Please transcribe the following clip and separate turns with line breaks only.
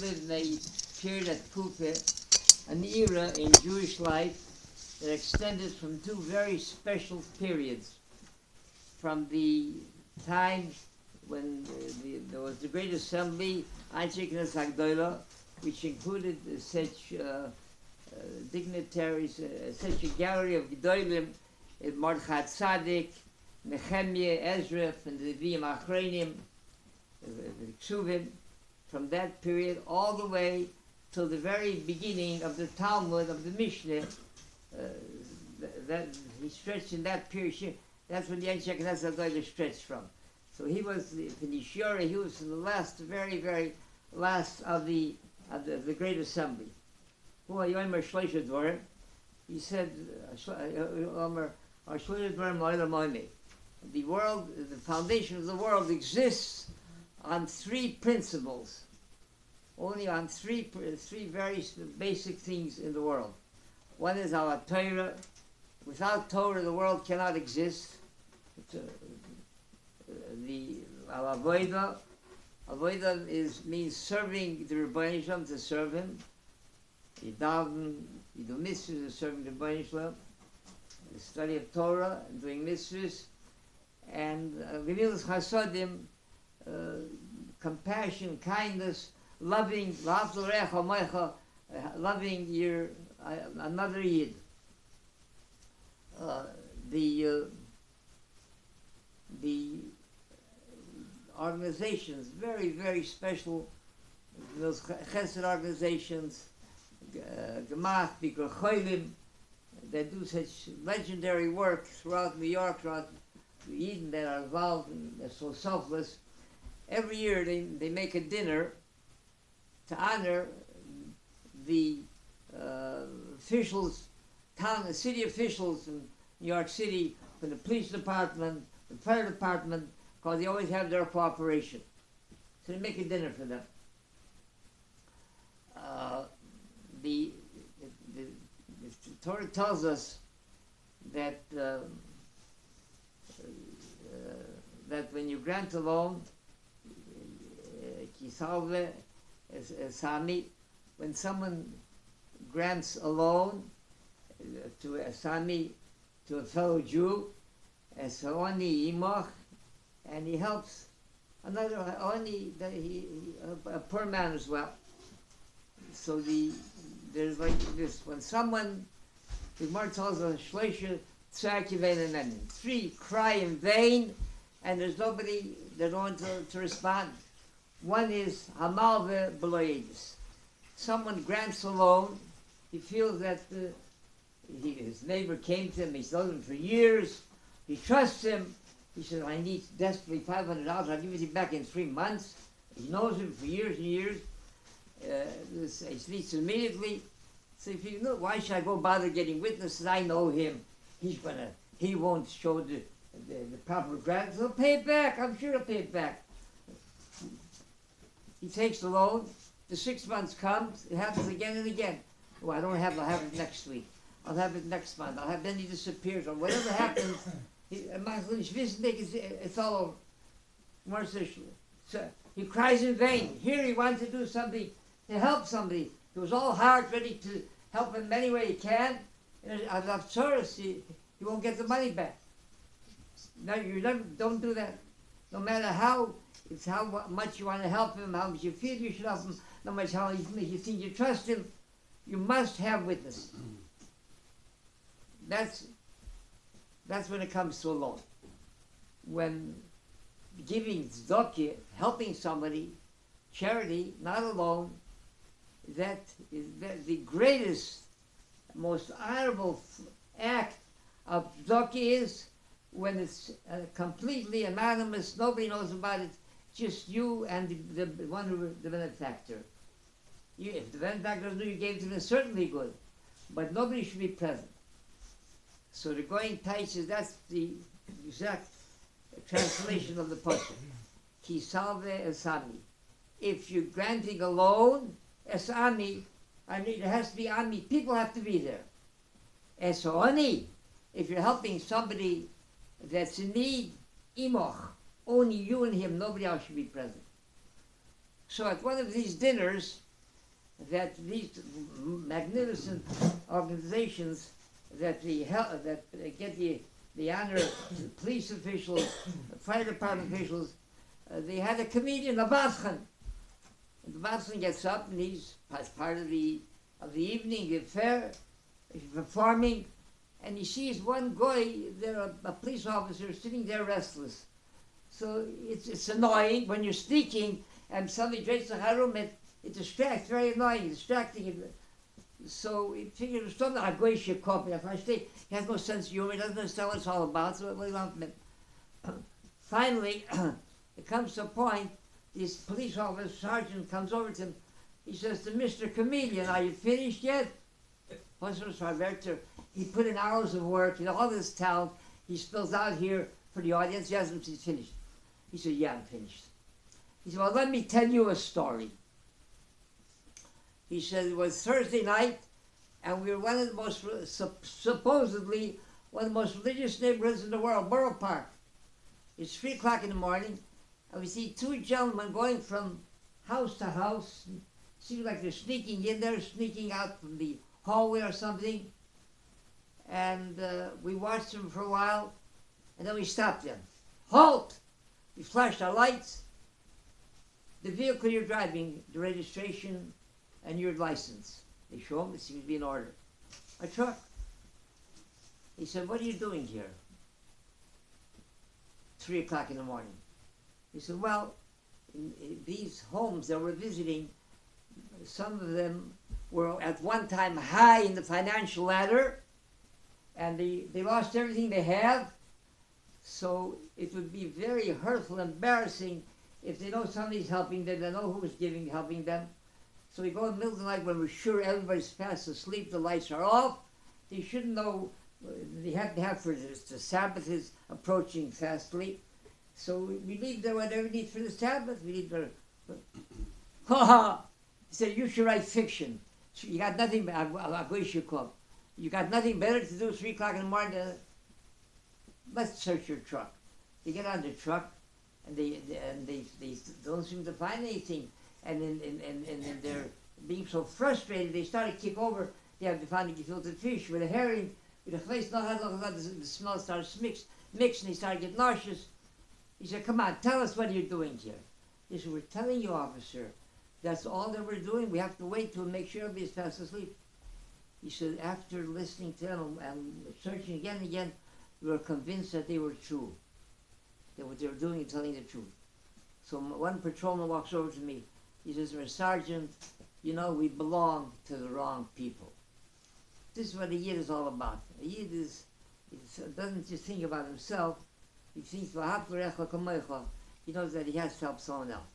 live in a period at Kufa, an era in Jewish life that extended from two very special periods. From the time when there was the Great Assembly, Anshe Knesset Hagdolah, which included such dignitaries, such a gallery of Gedolim, Mordechai Tzaddik, Nehemiah, Ezra, and the Nevi'im Achronim, the Ksuvim, from that period all the way till the very beginning of the Talmud, of the Mishnah, that he stretched in that period. That's when the Anshe Knesset Hagdolah stretched from. So he was the Nishora, he was in the last, very, very last of the Great Assembly. He said, the world, the foundation of the world exists on three principles, only on three very basic things in the world. One is our Torah. Without Torah, the world cannot exist. Our Avodah. Avodah means serving the Rebbeinu Shalom, to serve him. You daven, you do mitzvahs, serving the Rebbeinu Shalom. The study of Torah, and doing mitzvahs, and gemilas chasodim, compassion, kindness, loving, loving your another yid. The organizations, very, very special, those chesed organizations, Gemach, Bikur Cholim, they do such legendary work throughout New York, throughout Eden, that are involved and they're so selfless. Every year they make a dinner to honor the officials, city officials in New York City, from the police department, the fire department, because they always have their cooperation. So they make a dinner for them. The Torah tells us that that when you grant a loan, kisalve sami, when someone grants a loan to a sami, to a fellow Jew, as oni imach, and he helps another oni, a poor man as well. So there's like this, when someone, the Gemara tells us, Shloisha tzak yivein anenim, three cry in vain, and there's nobody that wants to respond. One is hamalve b'lo. Someone grants a loan, he feels that his neighbor came to him, he's known him for years, he trusts him, he says, I need desperately $500, I'll give it to you back in 3 months. He knows him for years and years. He needs immediately. So if you know, why should I go bother getting witnesses? I know him. He won't show the proper gratitude. He'll pay it back. I'm sure he'll pay it back. He takes the loan. The 6 months comes. It happens again and again. Oh, I don't have it. I'll have it next week. I'll have it next month. Then he disappears. Or whatever happens, it's all over. So he cries in vain. Here he wants to do something to help somebody. He was all heart ready to help him any way he can. And out of service, he won't get the money back. No, don't do that. No matter how much you want to help him, how much you feel you should help him, no matter how you think you trust him, you must have witness. That's when it comes to a loan. When giving tzedakah, helping somebody, charity, not a loan, that is the greatest, most honorable act of tzedakah is when it's completely anonymous, nobody knows about it, just you and the benefactor. If the benefactor knew you gave to them, it's certainly good, but nobody should be present. So the going tight says that's the exact translation of the pasuk. Ki salve esami. If you're granting a loan, esami, I mean, it has to be ami. People have to be there. Esoni, if you're helping somebody that's in need, imoch, only you and him, nobody else should be present. So at one of these dinners, that these magnificent organizations that get the honor, police officials, fire department officials, they had a comedian, a Baschen. And the Baschen gets up and he's as part of the evening, the fair, he's performing, and he sees one guy there, a police officer, sitting there restless. So it's annoying when you're sneaking and somebody drinks a harum, it distracts, very annoying, distracting. So he figured it's something like a copy. If I stay, he has no sense of humor, he doesn't understand what it's all about, so what do you want from him? Finally, it comes to a point, this police officer, sergeant, comes over to him. He says to Mr. Comedian, are you finished yet? He put in hours of work, all this talent, he spills out here for the audience. He asks him if he's finished. He said, yeah, I'm finished. He said, well, let me tell you a story. He said, it was Thursday night, and we were one of the most, supposedly, one of the most religious neighborhoods in the world, Borough Park. It's 3 o'clock in the morning, and we see two gentlemen going from house to house. Seems like they're sneaking in there, sneaking out from the hallway or something. And we watched them for a while, and then we stopped them. Halt! We flashed our lights. The vehicle you're driving, the registration and your license. They show them, it seems to be in order. A truck. He said, what are you doing here? 3 o'clock in the morning. He said, well, in these homes that we're visiting, some of them were at one time high in the financial ladder, and they lost everything they have. So it would be very hurtful, embarrassing if they know somebody's helping them, they know who's helping them. So we go in the middle of the night when we're sure everybody's fast asleep, the lights are off. They shouldn't know, they have to have for the Sabbath is approaching fastly. So we leave there whatever we need for the Sabbath. We leave there. He said, you should write fiction. You got nothing, you got nothing better to do 3 o'clock in the morning. Let's search your truck. They get on the truck, and they don't seem to find anything. And then they're being so frustrated, they start to kick over. They have to find a gefilte fish with a herring, with a place. The smell starts mix, and they start to get nauseous. He said, come on, tell us what you're doing here. He said, we're telling you, officer, that's all that we're doing. We have to wait to make sure everybody's fast asleep. He said, after listening to them and searching again and again, we were convinced that they were true. That what they were doing is telling the truth. So one patrolman walks over to me. He says, Sergeant, you know, we belong to the wrong people. This is what a Yid is all about. A Yid doesn't just think about himself. He thinks, he knows that he has to help someone else.